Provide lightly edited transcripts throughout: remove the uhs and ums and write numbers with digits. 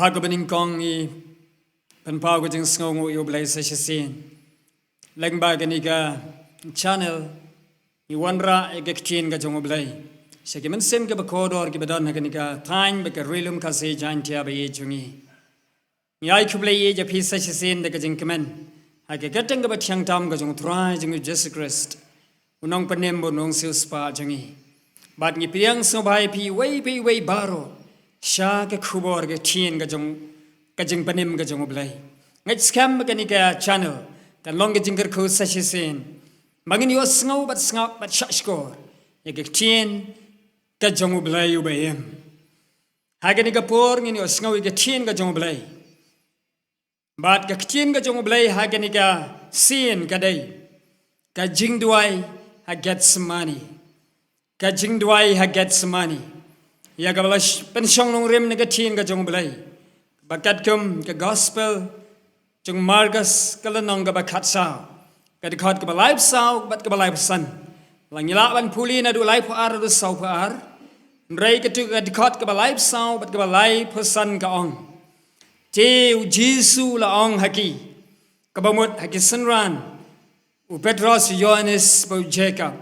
Hagabaning kong I panpaw ko jing sngongo I oblay sa sisin. Lengba ganiga channel I wanra egektin ga jong oblay. Sa kiman sem ga bakodor ga badan ganiga time ba ka rilum ka se jan tia ba ye jungi. Ngai kublay ye ja pisa sisin da ga jing kaman. Haga gatang ga ba tiang tam ga jong try jing Jesus Christ. Unong panembo nong silspa jungi. Bat ngi piang so bai pi way baro. Sha ke khubor ke tien ga jing panim ga jong oblay. Ngai scam ga ni ga channel ta long ga jingker ko sa sisin. Mangin yo sngaw bat shashkor. Ye ga tien ga jong oblay ubayem. Haga ni ga por ngi yo sngaw ga tien ga jong oblay. Bat ga tien ga jong oblay haga ni ga sin ga dai. Ga jing duai ha get some money. Ga jing duai ha get some money. Ya ga balash pensyong nong rem ga tien ga jong oblay. Bakat kum ga gospel jong margas kalanong ga bakat sao. Ga dikhat ga balay sao bat ga balay san. Lang ilaban puli na du lay puar du sao puar. Nray ga tu ga dikhat ga balay sao bat ga balay pusan ga ong. Jew Jesu la ong haki. Ga bamut haki sanran. U Petros Yohanes bu Jacob.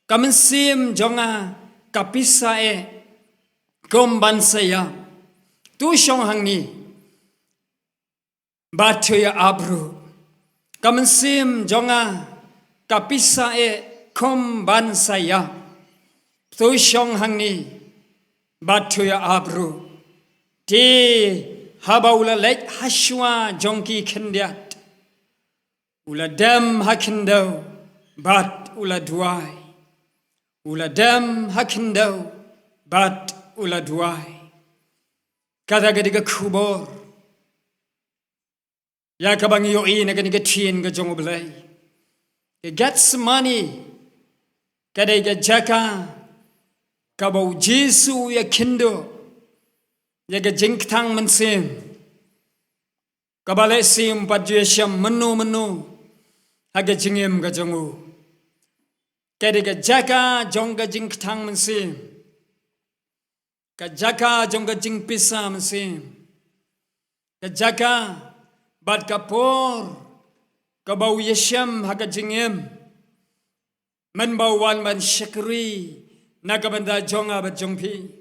Kamen sim jonga kapisa e komban saya. Tu shong hang ni batu ya abru kamen sim jonga kapisa e komban saya tu shong hang ni batu ya abru ti habaula lek hashwa jongki kendiat ula dem hakindo bat ula duai ula dem hakindo bat ula duai kata gadiga kubor ya kabang yo I na gadiga tien ga jong oblay it gets money kadiga jaka kabau Jesu ya kindo ya ga jingtang mansim kabale sim padjesham menu haga jingem ga jongu kadiga jaka jonga jingtang mansim Kajaka jongga jing pisa mesim. Kajaka bad kapor kabau yesham haga jingem. Man bawan man syakri nakabanda jonga bad jongpi.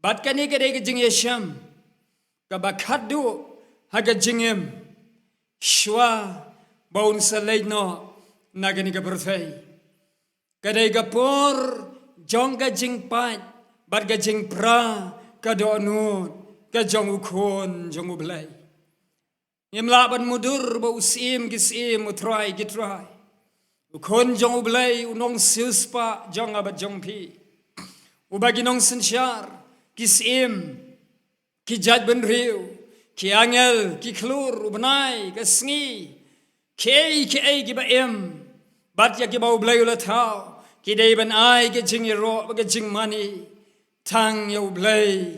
Bad kani kadai jing yesham kabakadu haga jingem. Shwa baun salaino nagani kaberthai. Kadai kapor jongga jing pat. Bat ga jing pra ka donut ka jong ukon jong ublay imla ban mudur ba usim gisim utrai gitrai ukon jong ublay unong silspa jong abat jong pi ubagi nong sensyar gisim ki jad ben riu ki angel ki klur ubnai ka sngi ki gi ba em bat ya ki ba ublay ula thau ki dei ban ai ki jing ro ba jing mani Tang yo blay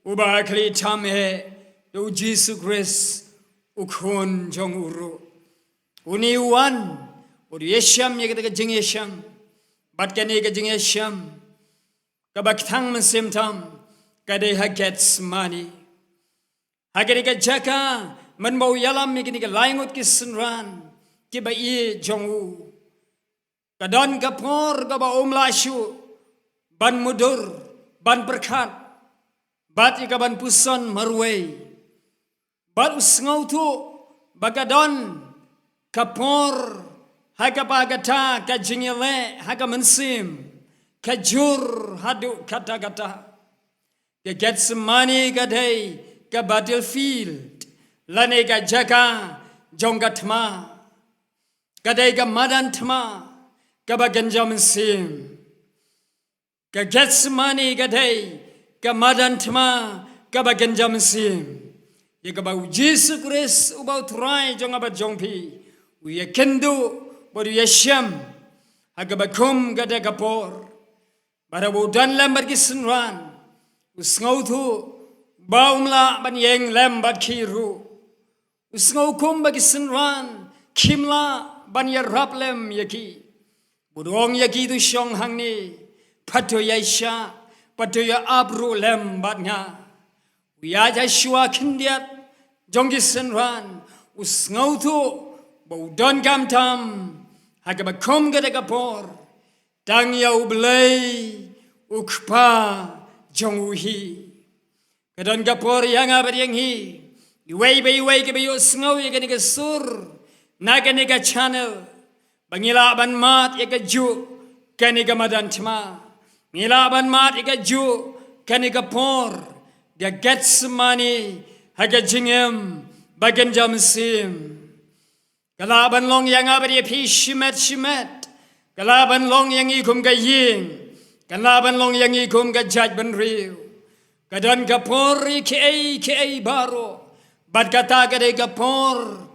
ubakli tamhe yo Jesus Christ ukon jong uru uni wan uri yesham ye ga jing yesham bat kani ga jing yesham ka baktang mensim tam ka de ha gets money ha ga jaka man mau yalam me ga laingut ki sunran ki ba ye jong u ka don ka por ka ba lashu ban mudur ban berkat bat ikaban puson marway bat usngau tu bagadon kapor haga bagata ka jingile haga mensim kajur hadu kata ya get some money gadai ka battlefield lane ka jaka jongatma gadai ka madan tma ka baganja mensim ka gets money gadai ka madan tma ka baganja mesim ye ka bau Jesus Christ ubau trai jong abat jongpi u ye kendo bodu yesham haga bakum gada kapor bara bodan lambar kisunran usngau thu baumla ban yeng lambar kiru usngau kum bagi sunran kimla ban ya raplem yaki bodong yaki tu shong hangni Patoya patoya abru lem batnya. Uya Joshua kindiat jongisen ran usngau tu baudon gam tam hagabakom gadagapor dang yau belai ukpa jonguhi kadon gapor yang abadiyang hi iway kabayo sngaw yaganiga sur naganiga channel bangila ban mat yaga ju kaniga madan tma ngila ban mat yaga ju kaniga por ga gets money haga jingem bagan jamsim kalaban long yang abadi pi shimet kalaban long yang ikum ga ying kalaban long yang ikum ga jaj ban riu kadon gapori ke baro bad kata gade gapor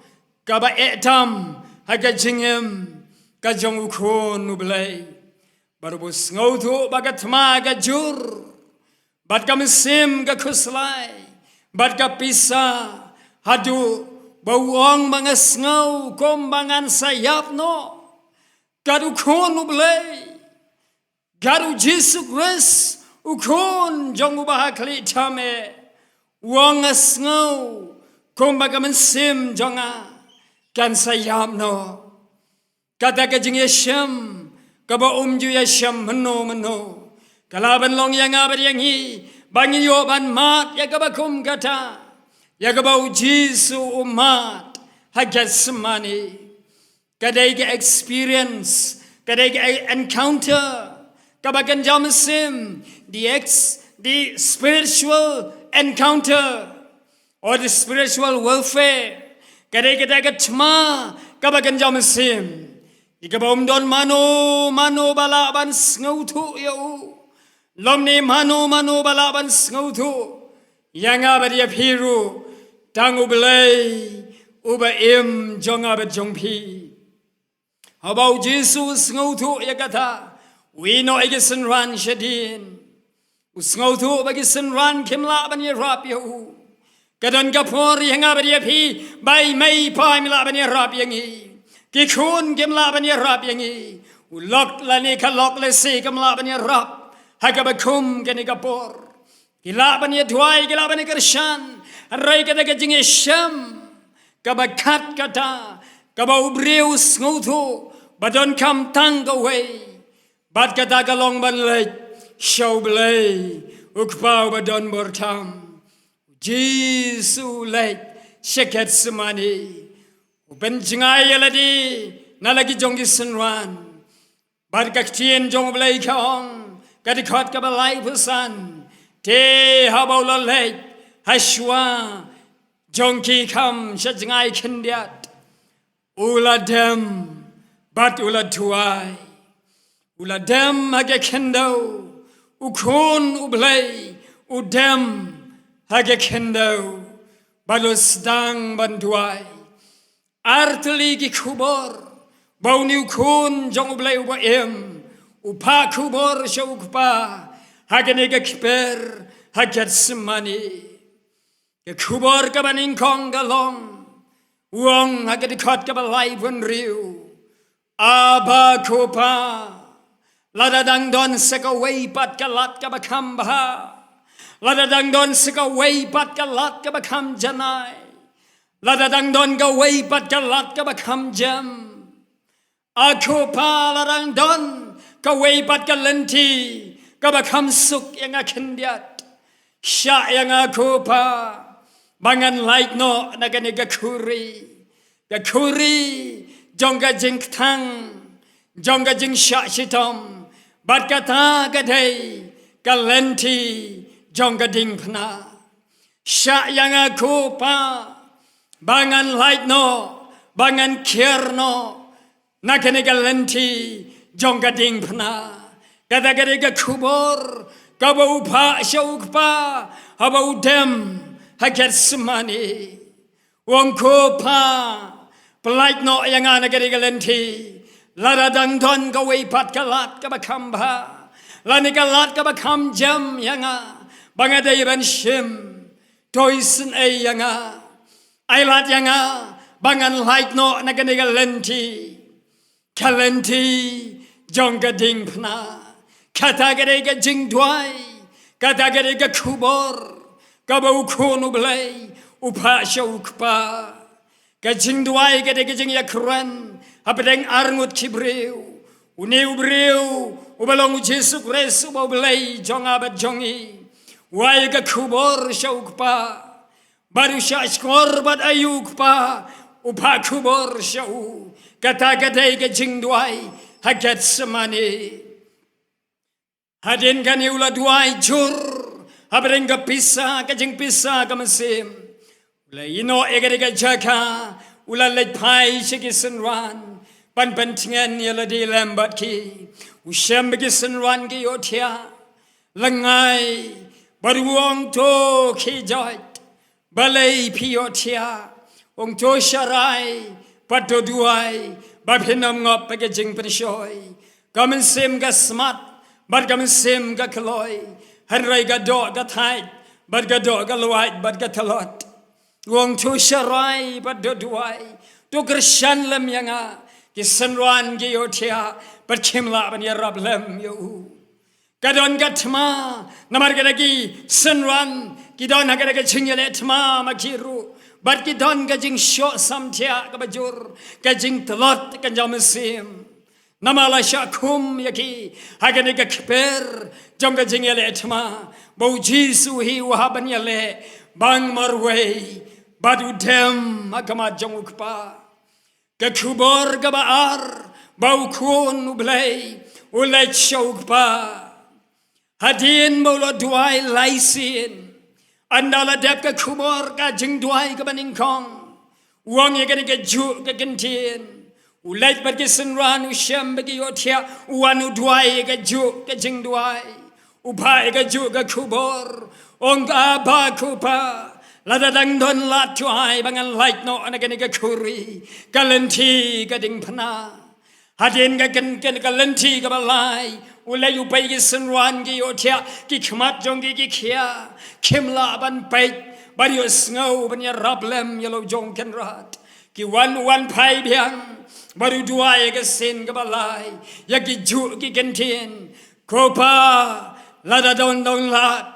kaba etam haga jingem ka jong ukon ublay baru bus ngautu bagat ma ga jur bad kamisim ga kuslay bad ka pisa hadu bawang mga sngaw kombangan sayap no kadu kon ublay kadu Jesus Christ ukon jong ubahakli tame wang sngaw kumbaga mensim jonga kan sayam no kata kajing yasham kaba umju yasham meno kalaban long yang abad yang hi bangi yo ban mat ya kaba kum kata ya kaba ujisu umat hagat semani kadai ke experience kadai ke encounter kaba kan jamesim the spiritual encounter or the spiritual welfare kadai kita tma kabagan jamesim ikabom don mano balaban ngautu yau lomni mano balaban ngautu yang abadi aphiru tangu belai uba im jonga bet jongpi about Jesus ngautu yakata we know igisen ran shadin usngautu bagisen ran kimla ban yarap yau kadon gapor yang abadi api bai mai pai mila ban yarap yang hi kikun kimla ban yarap yang hi ulok lani kalok lesi kimla ban yarap hagabakum gani gapor kila ban yadwai kila ban kershan rai kata kajing sham kabakat kata kabaubrius ngautu badon kam tangaway bad kata kalong ban lek show blay ukpau badon bortam Jesus lek sheket semani upen jingai ladi nalagi jongi senran bad kaktien jong blay kaong kadikot kabalai pesan te habau lek hashwa jongki kam shajingai kendiat uladem bat ulatuai uladem hage kendo ukun ublay udem hage kendo balus dang banduai artli gi kubor bauni ukun jong ublay ubaim upa kubor shukpa hage nega kiper haget semani ke kubor kabaning kong galong uang hage dikot kabalai pun riu aba kupa lada dang don seka way pat kalat ka bakam baha lada dang don seka way pat kalat ka bakam janai lada dang don ga way pat kalat ka bakam jam aku pa ladang don ka way pat kalenti ka bakam suk yang akendiat sya yang aku pa bangan like no nagani gakuri jongga jingtang jongga jing sya shitom bat kata gadai kalenti jongga ding pna sya yang aku pa bangan like no bangan kier no nakane kalenti jongga ding pna kata gadai kubor kabau pa syauk pa habau dem haget semani wong ko pa pelait no yang ana gadai kalenti lada dang don ka way pat kalat ka bakam ba lani kalat ka bakam jam yanga bangadai ban shim toisen ay yanga ay lat yanga bangan like no naganiga lenti kalenti jongga ding pna kata gede ke jing duai kata gede ke kubor kabau kunu belai upa syauk pa ke jing duai gede ke jing yakran apedeng arngut kibreu uneu breu ubalong Yesus Kristus bau belai jonga bat jongi wai ke kubor syauk pa baru syakor bat ayuk pa upa kubor syau kata gede ke jing duai hagat semani hadin kan ula duai jur habreng ke pisa ke jing pisa ke mesim ula ino egede ke jaka ula lej pai segi senran pan pentingan yala di lambat ki usyam bagi senran ki yotia lengai baru wong to ki jot balai pi yotia wong to syarai pato duai babhinam ngop bagi jing penshoy kamen sim ga smart bad kamen sim ga kloy hanrai ga do ga thai bad ga do ga loai bad ga thalot wong to syarai pato duai to krishan lam yanga ki senran gi yotia bad khimla ban ya rab lam yo kadon ga thma namar ga gi senran ki don ga ga chingyale thma makiru bad ki don ga jing sho samthia ga bajur ga jing thalot kan jam sim namala shakum yaki hagane ga kper jong ga jing yale thma bo jisu hi wahaban yale bang marway badu dem agama jong ukpa ga kubor ga baar bau kun ublay ulay shokpa hadin molo duai laisin andala dep ka kubor ka jing duai ka baningkong wong ye ga ju ga gentin ulaj bat ke senran usyam bagi yotia wanu duai ga ju ga jing duai ubai ga ju ga kubor ong ga ba kupa lada dang don lat tuai bangan light no anaga ga kuri kalenti ga ding pana hadin ga ken kalenti ga balai ulai upai gi senran gi yotia ki khmat jong gi khia khimla ban pai bari sngo ban ya rablem yelo jong ken rat ki wan pai biang baru duai ga sen ga balai ya gi ju gi kentin kopa lada don lat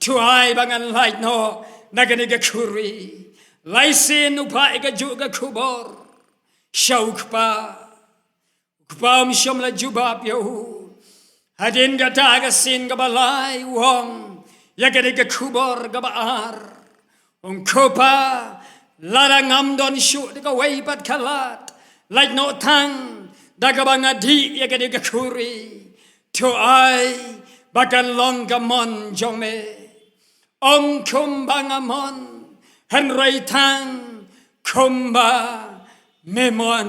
tuai bangan light no nagani ga kuri laisin upai ga ju ga kubor shauk pa kupam shamla jubab yo hadin ga ta ga sin ga balai wong ya ga ga kubor ga baar ong kopa lara ngam don shu ga wai pat khalat like no tang daga banga di ya ga ga kuri to ai bakan long ga mon jome Om kumbangamon henrai tang kumba memon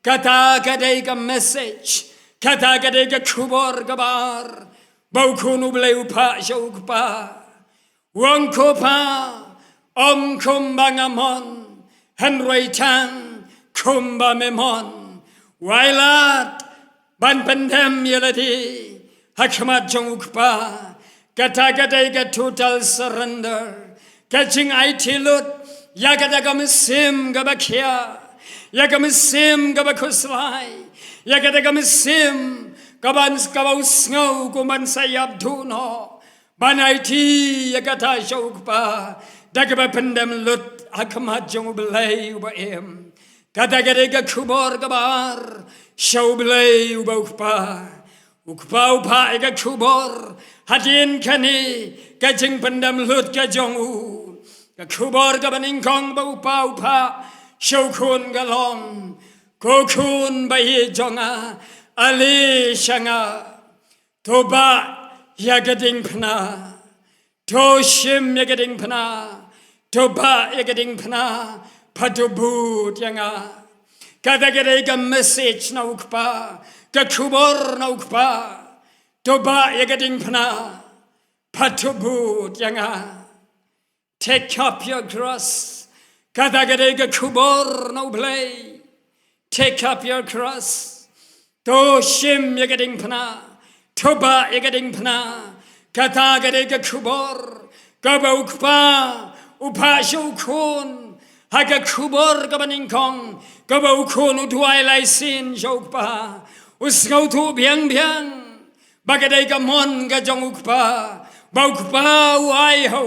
kata kadai ka message kata kadai ka kubor kabar bau kunu blai upa shaukpa wong kopa om kumbangamon henrai tang kumba memon wailat ban pendem yelati hakmat jongukpa kata kata ka total surrender catching itilut ya kata ka misim ka bakhya ya ka misim ka bakhuslai ya kata ka misim ka ban ka usngau ko man sayab dhuno banaiti ya kata shaukpa dakba pendam lut akmat jong belai uba em kata kata ka kubor ka bar shau belai uba ukpa ukpa upa ka kubor hadin kani ka jing pendam lut ka jong u ka kubor ka baning kong ba upa shau kun ka long ko kun ba hi jonga ali shanga toba ya ka ding phna to shim ya ka ding phna toba ya ka ding phna patubu yanga kada gere ka message na ukpa ka kubor na ukpa toba ya ka ding phna patubu yanga take up your cross kada gere ka kubor na ublay take up your cross to shim ya ka ding phna toba ya ka ding phna kata gere ka kubor ka ba ukpa upa shau kun haga kubor ka baning kong ka ba ukun uduai lai sin shau pa usngau tu biang biang bagadai ka mon ka jong ukpa bau ukpa wai ho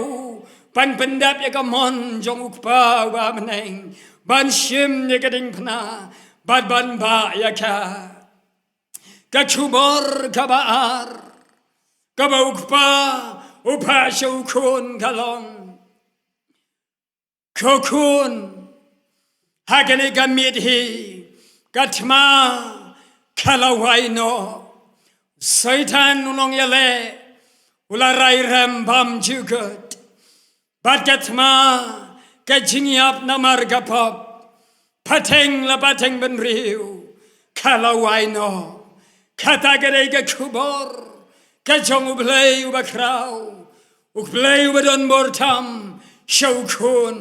pan pendap ya ka mon jong ukpa wa meneng ban shim ya ka ding phna bad ban ba ya ka chubor ka baar ka bau ukpa upa shau kun kalong kokun hagani ka midhi katma kalawai no Satan nunong yale ularai ram bam jugut batgatma kajingyap namar gapop pateng la pateng benriu kalawai no katagare ka kubor kajong ublay ubakraw ublay ubadon bortam shokun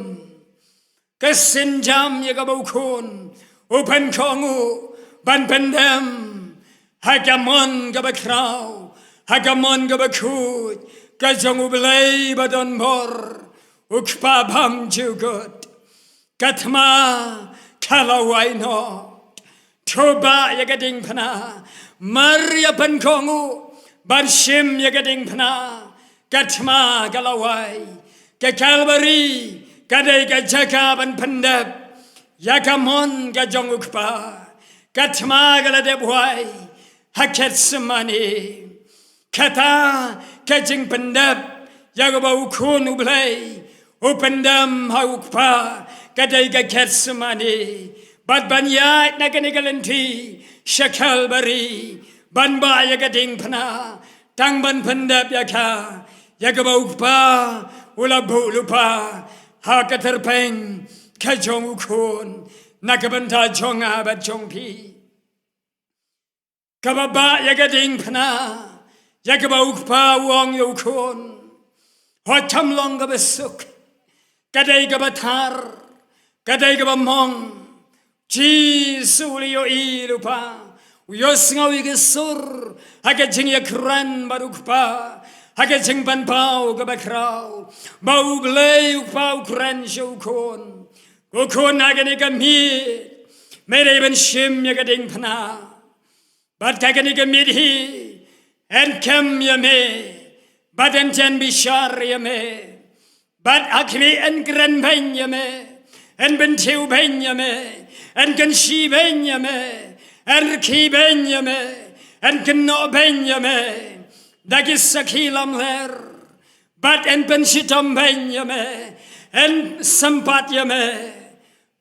kasinjam yagabokun upan kongu ban pendem Hagamon gabakraw, hagamon gabakut, kajong ublay badon bor, ukpabam jugut, katma kalaway no, toba yagading pana, Maria pankongu, barshim yagading pana, katma galaway, kakalbari, kaday kajakab and pandab, yagamon gajong ukpa, katma galadebway, Haket semani kata kajing pendap jagabau kun ublay upendam haukpa kadai gaket semani bad banyat naganigalanti shakal bari banba yagading pana tang ban pendap yaka jagabau pa ulabu lupa hakaterpeng kajong kun nakabanta jonga bat jongpi Kababa yagading pana, yagaba ukpa wong yokun, hotam long gabasuk, kaday gabatar, kaday gabamong, Jisuli yo ilupa, uyos ngawi gesur, hagajing yakran barukpa, hagajing banpau gabakraw, bau blay ukpa ukran shokun, ukun haganigamid, mere ben shim yagading pana. But kagani midhi and kem yame, but enten bishar yame, but akmi and gran ben yame, and bentiu ben yame, and can she ben yame, and ki ben yame, and can no ben yame, dagisakilam there, but and penshitam ben yame, and sampat yame,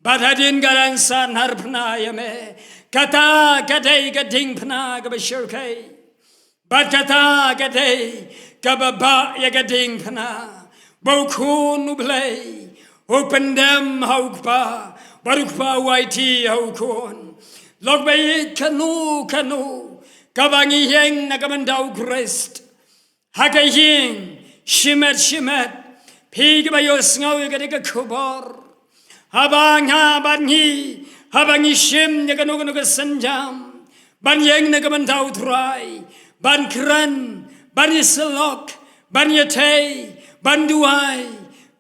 but I didn't get san harpna yame. Kata kadai gading pana gabashirkay, but kata kadai gababa yagading pana, bokun ublay, open them haukpa, barukpa waiti haukun, logbay kanu, kabangi yeng nagamandau grest, hagaying, shimet, pig by your snow yagadiga kubor, habang habangi. Habang ishim naganuga sanjam, ban yang nagamandau try, ban kran, ban isalok, ban yate, ban duai,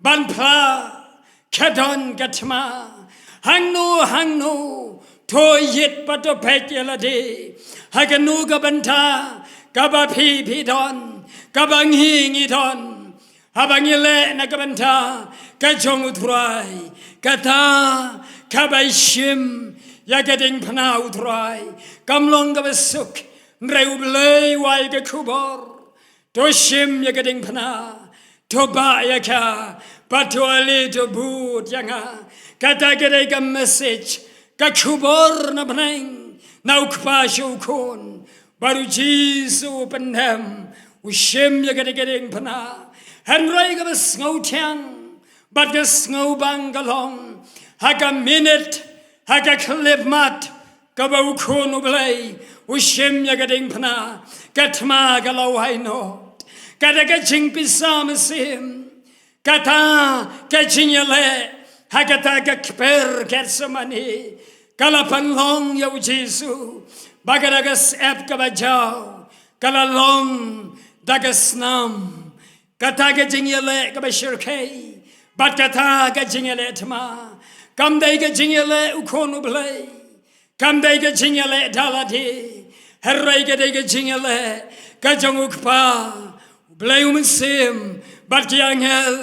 ban pla, kadon gatma, hangno, to yet pato petyalade, haganuga banta, gabapi pidon, gabanging idon, habang yele nagabanta, kajong try, kata, Kabaishim, yagading panau dry, gamlong gabasuk, reublay waiga kubor, doshim yagading pana, toba yaka, patuali to boot yanga, katagadega message, kakubor na bnang, naukpashu kun, baruji's open hem, ushim yagading pana, and raigabas snow tiang, but the snow bangalong. Haga minute, haga klibmat, gabukun ublay, ushim yagading pana, gatma galawai no, gadagaching pisamasim, gata, gaching yale, hagata gakper getsamani, galapan long yo Jesu, bagadagas ep gabajaw, galalong dagasnam, gatagaching yale gabashirkay, but gatagaching yale tama. Come they get jingale ukonu blay. Come they get jingale daladi. Herrai ke de ke jingale ka jonguk pa belai umsim bat yang hel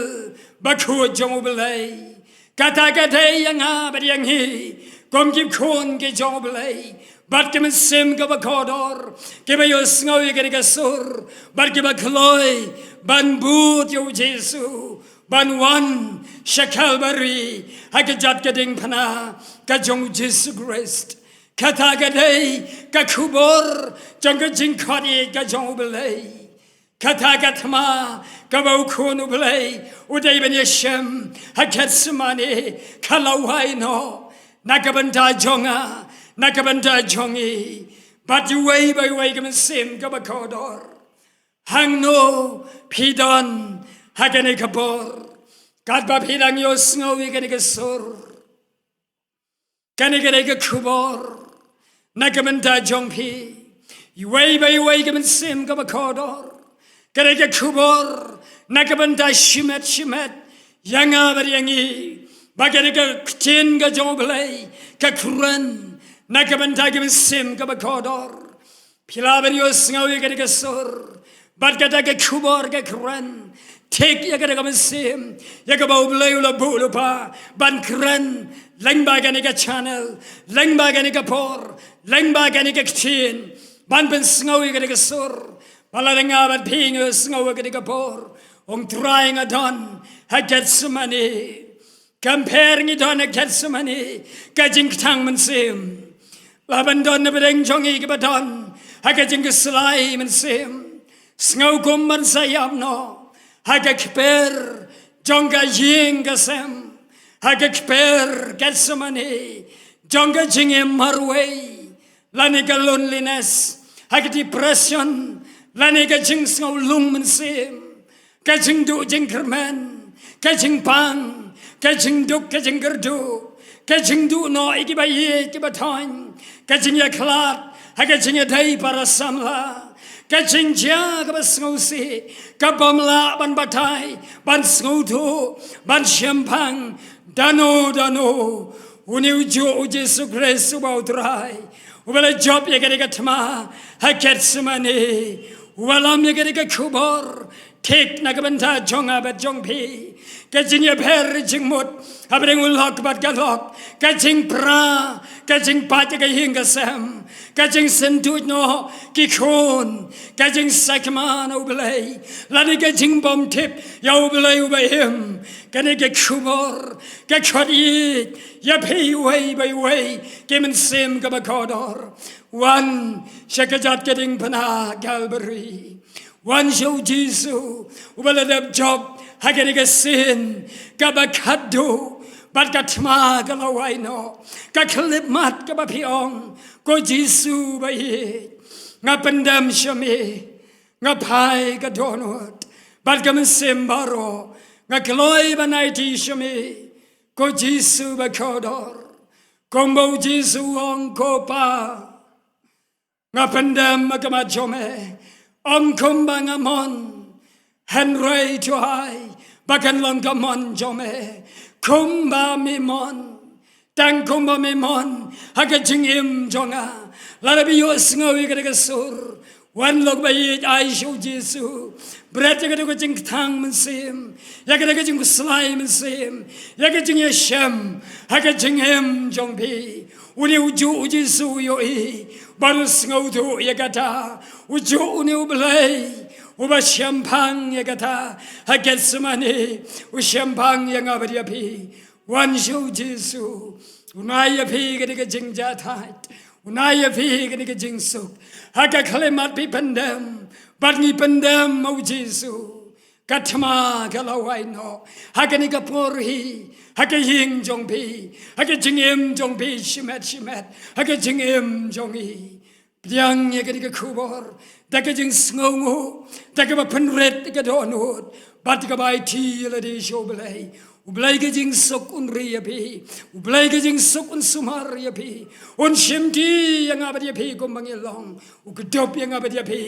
bakut jongu belai kata kata yang abad yang hi kom kim kon ke jongu belai bat ke mesim ke bakodor ke bayos ngawi ke de sur bat ke bakloi ban but yo Jesu ban wan shakal bari hakajat ke ding pana ka jong Jesu Christ kata kata ka kubor jong ke jing khadi ka jongu belai kata katma kabau kunu belai udai ben yeshem hakat semani kalau haino nakabanta jongi but you way by way kam sim kabakodor hangno pidon hakane kabor kadba pidang yos ngawi kane kasur kane kane kubor nakabanta jongpi you way by way kam sim kabakodor Kerja kubur, nakabanta shimet, yang abar yangi, bagai kecin ke jombelai, ke keren, nakabanta ke sim ke bakodor, pilabar yos ngawi ke sur, bat kata ke kubur ke keren, tek ya ke sim, ya ke bau belai ula bulu pa, ban keren, leng bagai ke channel, leng bagai ke por, leng bagai ke kecin, ban pen ngawi ke sur. Palang abat pingus ngawa ke kapor ong trying adon haget semani comparing it on haget semani kajing tang mensim laban don na bedeng jongi ke badon hagajing ke selai mensim ngau kumman sayam no hagak per jonga ying kasem hagak per get semani jonga jingem marway lanika loneliness hagak depression Lani ka jing sngau lung mensim, ka jing du jing kerman, ka jing pang, ka jing duk ka jing gerdu, ka jing du no iki ba ye iki ba toin, ka jing ya klat, ha ka jing ya dai para samla, ka jing ja ka ba sngau si, ka bamla ban batai, ban sngau tu, ban shempang, dano, uni ujo Jesu Christ ubau trai, ubala job ya ka tma, ha ket semani. Walam ya ke kubor tek nakabanta jonga bat jongpi kajing ya per jing mut habreng ulok bat galok kajing pra kajing pat ya hinga sam kajing sentut no kikon kajing sakman ubelai lani kajing bom tip ya ubelai ubayim kane ke kubor ke khodi ya pay way by way kemen sim kabakodor one shakajat getting pana Calvary one show Jesu ubaladab job hagariga sin kabakado bat katma galawaino kaklip mat kabapiong ko Jesu bayi ngapendam shami ngapai kadonot bat kamen baro ngakloy banaiti shami ko Jesu bakodor kombo Jesu ong kopa ngapendam magamajome ong kumbang amon henrei tuhai bakan long kamon jome kumba mimon tang kumba mimon hakajingim jonga larabi yos ngawi kada sur wan log bayi ai show Jesu berat kada ko jing tang mensim ya kada jing slai mensim ya kada jing yasham hakajingim jongpi uni uju Jesu yoi baru ngau tu ya kata uju uni ublai uba syampang ya kata haget semani usyampang yang abadi api wan show Jesu unai api ketika jing jatat unai api ketika jing suk haga kalimat pi pendam barni pendam mau Jesu katma kalawai no haga ni kapurhi haga ying jongpi haga jingem jongpi shimet haga jingem jongi yang ya ketika kubor daga jing sngongo daga ba penret daga donut bat ka bai ti la di shoblai ublai ke jing sok un ri api ublai ke jing sok un sumar api un shimti yang abadi api gombangilong ukdop yang abadi api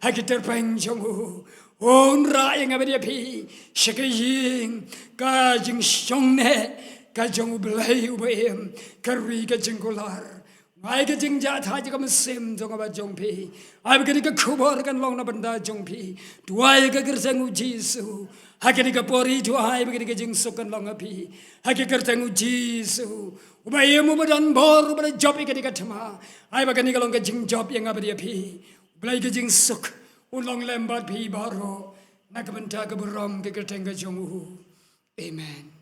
haga terpeng jongo on ra yang abadi api shakayin ka jing shongne ka jong ublai ubayem kari ka jingkular Ai cái chính giá thái chỉ có mình xem trong cái trong phi, ai cái cái khubor kan long na benda trong phi, tuai cái kerjaan Yesus, hai cái pori tuai cái jing sukan long api, hai cái kerjaan Yesus, ubaya mu badan bor ubaya job cái thama, ai cái long cái jing job yang apa dia phi, ubaya cái jing suk, ulong lembat phi baro, nak benda ke beram ke kerjaan ke jongu, amen.